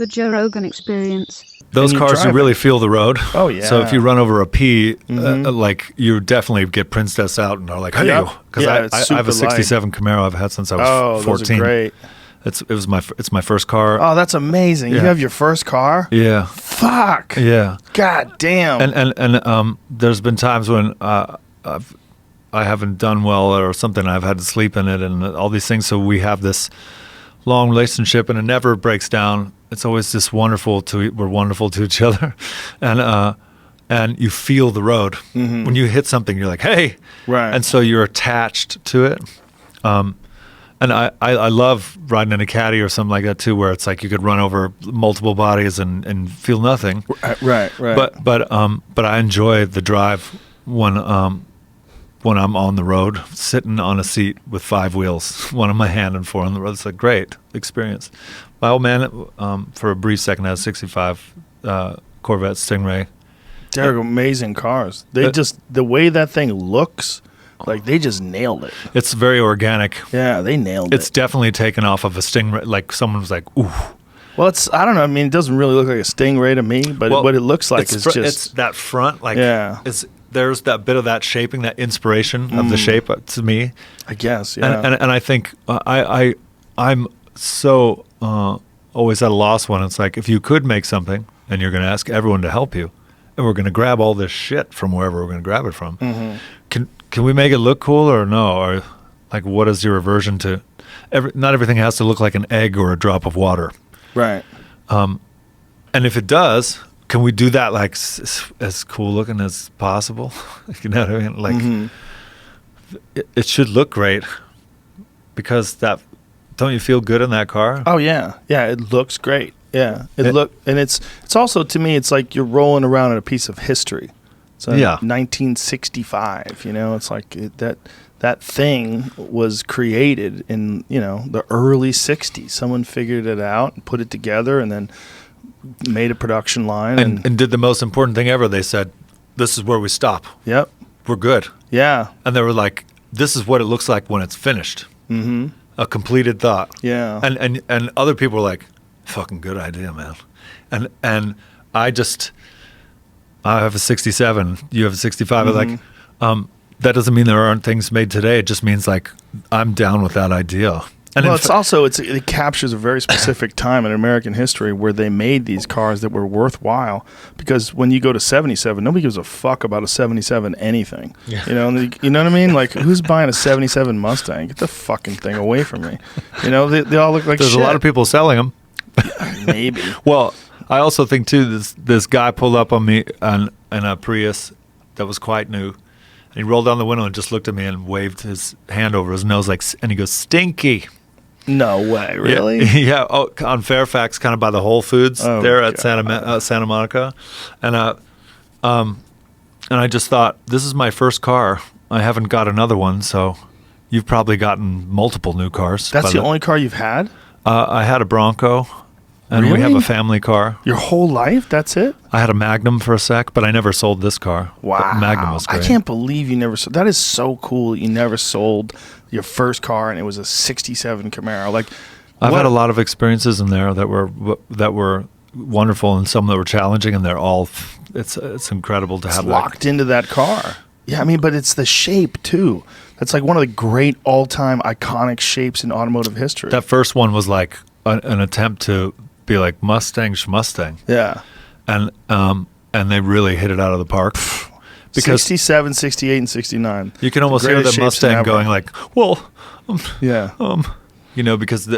The Joe Rogan Experience. Those cars, you really feel the road. Oh, yeah. So if you run over a P, like you definitely get Princess out and are like, hey, because I have a '67 Camaro I've had since I was 14. Those are great. It's my first car. Oh, that's amazing. Yeah. You have your first car? Yeah. Fuck. Yeah. God damn. And there's been times when I haven't done well or something. I've had to sleep in it and all these things. So we have this long relationship and it never breaks down. It's always just wonderful we're wonderful to each other, and you feel the road when you hit something. You're like, hey, right, and so you're attached to it. And I love riding in a caddy or something like that too, where it's like you could run over multiple bodies and feel nothing. Right. But I enjoy the drive when I'm on the road, sitting on a seat with 5 wheels, one in my hand and 4 on the road. It's a great experience. My old man, for a brief second, had a '65 Corvette Stingray. They're amazing cars. The way that thing looks, like they just nailed it. It's very organic. Yeah, they nailed it. It's definitely taken off of a Stingray. Like someone was like, ooh. Well, I don't know. I mean, it doesn't really look like a Stingray to me, but what it looks like is just... It's that front, like, there's that bit of that shaping, that inspiration of the shape to me. I guess, yeah. And I think I'm so always at a loss when it's like, if you could make something and you're going to ask everyone to help you and we're going to grab all this shit from wherever we're going to grab it from, can we make it look cool or no? Or like, what is your aversion to... Not everything has to look like an egg or a drop of water. Right. And if it does, can we do that like as cool looking as possible? You know what I mean? Like, it should look great because don't you feel good in that car? Oh yeah, it looks great. Yeah, and it's also, to me, it's like you're rolling around in a piece of history. It's 1965. You know, it's like that thing was created in the early '60s. Someone figured it out and put it together, and then made a production line and did the most important thing ever. They said, "This is where we stop. Yep, we're good." Yeah, and they were like, "This is what it looks like when it's finished." Mm-hmm. A completed thought. Yeah. And other people were like, fucking good idea, man. And I have a '67, you have a '65. Like, that doesn't mean there aren't things made today. It just means like I'm down with that idea. And well, it captures a very specific time in American history where they made these cars that were worthwhile. Because when you go to '77, nobody gives a fuck about a '77 anything. Yeah. You know what I mean? Like, who's buying a '77 Mustang? Get the fucking thing away from me. They all look like There's shit. a lot of people selling them. Maybe. Well, I also think too, this guy pulled up on me in a Prius that was quite new. And he rolled down the window and just looked at me and waved his hand over his nose, and he goes, "Stinky." No way, really? Yeah. Oh, on Fairfax, kind of by the Whole Foods there at Santa Monica, and I just thought, this is my first car. I haven't got another one, so you've probably gotten multiple new cars. That's the only car you've had? I had a Bronco, and really? We have a family car. Your whole life? That's it? I had a Magnum for a sec, but I never sold this car. Wow. But Magnum was great. I can't believe you never sold. That is so cool. You never sold your first car, and it was a '67 Camaro. Like, I've had a lot of experiences in there that were wonderful, and some that were challenging, and they're all. It's incredible to have locked into that car. Yeah, I mean, but it's the shape too. That's like one of the great all-time iconic shapes in automotive history. That first one was like an attempt to be like Mustang. Yeah, and they really hit it out of the park. Because 67, 68, and 69. You can almost hear the Mustang going like, well, because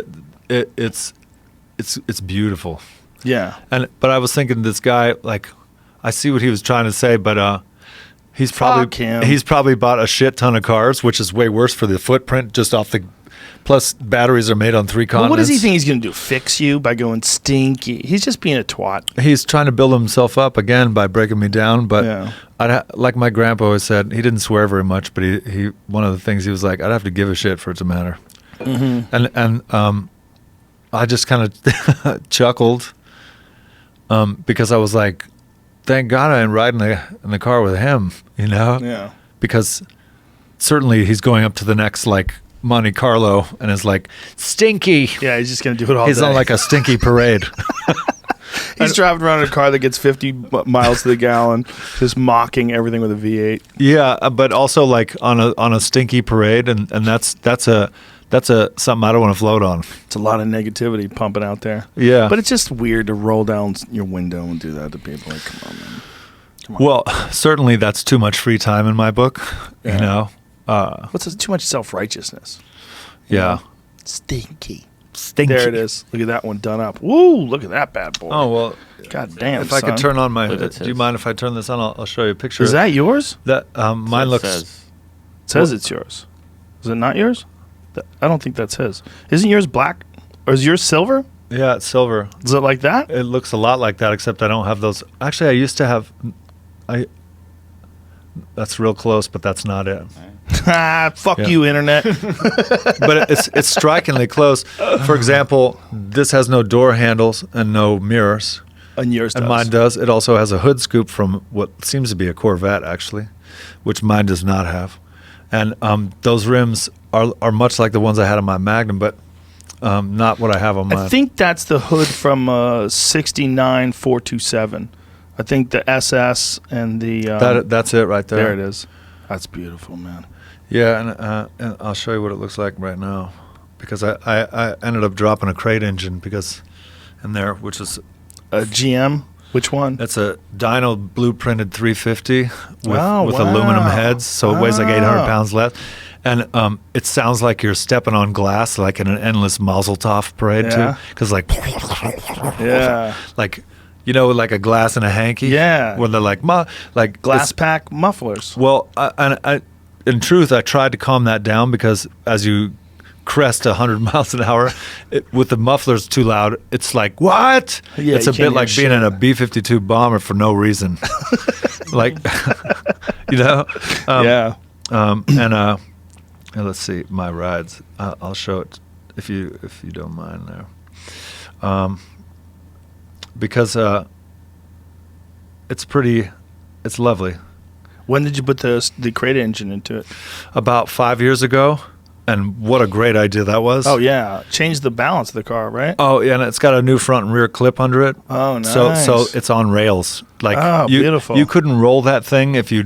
it's beautiful. Yeah. But I was thinking, this guy, like, I see what he was trying to say, but he's probably bought a shit ton of cars, which is way worse for the footprint just off the. Plus, batteries are made on 3 continents. Well, what does he think he's going to do? Fix you by going stinky? He's just being a twat. He's trying to build himself up again by breaking me down. But like my grandpa always said, he didn't swear very much. But he one of the things he was like, I'd have to give a shit for it to matter. Mm-hmm. And I just kind of chuckled because I was like, thank God I ain't riding in the car with him. Yeah. Because certainly he's going up to the next like Monte Carlo and is like, stinky. Yeah, he's just going to do it all day. He's on like a stinky parade. He's driving around in a car that gets 50 miles to the gallon, just mocking everything with a V8. Yeah, but also like on a stinky parade, and that's a something I don't want to float on. It's a lot of negativity pumping out there. Yeah, but it's just weird to roll down your window and do that to people. Like, come on, man. Come on. Well, certainly that's too much free time in my book. Yeah. You know, what's this, too much self-righteousness? Yeah, stinky. Stinky. There it is. Look at that one done up. Woo! Look at that bad boy. Oh well. God damn. If I could turn on my, Look, do you mind if I turn this on? I'll show you a picture. Is that yours? That mine looks. It says it's yours. Is it not yours? I don't think that's his. Isn't yours black? Or is yours silver? Yeah, it's silver. Is it like that? It looks a lot like that, except I don't have those. Actually, I used to have. That's real close, but that's not it. Fuck you, internet. But it's strikingly close. For example, this has no door handles and no mirrors. And yours does. And mine does. It also has a hood scoop from what seems to be a Corvette, actually, which mine does not have. And those rims are much like the ones I had on my Magnum, but not what I have on mine. I think that's the hood from 69 427. I think the SS and the... that's it right there. There it is. That's beautiful, man. Yeah, and I'll show you what it looks like right now. Because I ended up dropping a crate engine in there, which is... A GM? Which one? That's a dyno blueprinted 350 with wow. aluminum heads, so it weighs like 800 pounds less. And it sounds like you're stepping on glass, like in an endless Mazel Tov parade, too. Because like... Yeah. Like... You know, like a glass and a hanky? Yeah. Where they're like glass pack mufflers. Well, in truth, I tried to calm that down because as you crest 100 miles an hour, with the mufflers too loud, it's like, what? Yeah, it's a bit like being in a B-52 bomber for no reason. Like, you know? Yeah. And let's see, my rides. I'll show it if you don't mind there. Because it's lovely. When did you put the crate engine into it? About 5 years ago, and what a great idea that was. Oh yeah, changed the balance of the car, right? Oh yeah, and it's got a new front and rear clip under it. Oh nice. So it's on rails. Like beautiful. You couldn't roll that thing if you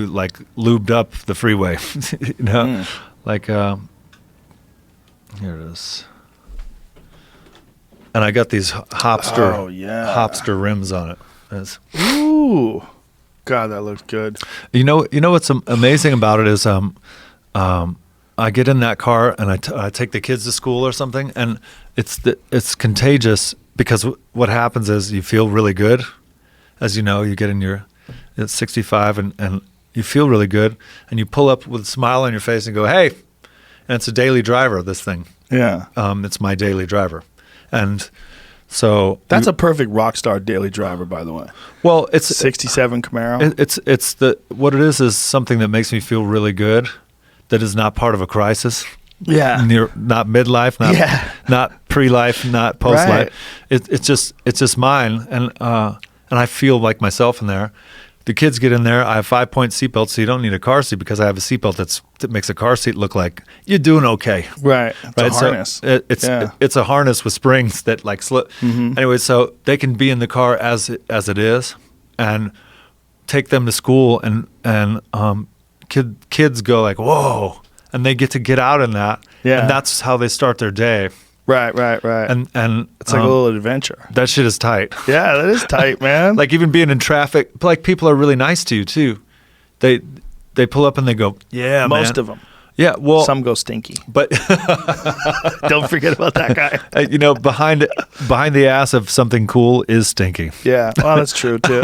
like lubed up the freeway. You know, like here it is. And I got these Hopster rims on it. Ooh, God, that looks good. You know what's amazing about it is I get in that car and I take the kids to school or something, and it's contagious because what happens is you feel really good, as you know, you get in it's 65 and you feel really good, and you pull up with a smile on your face and go, hey, and it's a daily driver, this thing. Yeah, it's my daily driver. And so that's a perfect rock star daily driver, by the way. Well, it's 67 Camaro. It's what it is something that makes me feel really good. That is not part of a crisis. Yeah. Not midlife. Not pre-life. Not post-life. Right. It's just mine, and I feel like myself in there. The kids get in there. I have 5-point seatbelts, so you don't need a car seat because I have a seatbelt that makes a car seat look like you're doing okay. Right. It's a harness. So it's a harness with springs that like slip. Mm-hmm. Anyway, so they can be in the car as it is, and take them to school, and kids go like, whoa, and they get out in that. Yeah. And that's how they start their day. Right. And it's like a little adventure. That shit is tight. Yeah, that is tight, man. Like even being in traffic, like people are really nice to you too. They pull up and they go, yeah, most of them. Yeah, well, some go stinky, but don't forget about that guy. Behind the ass of something cool is stinky. Yeah, well, that's true too.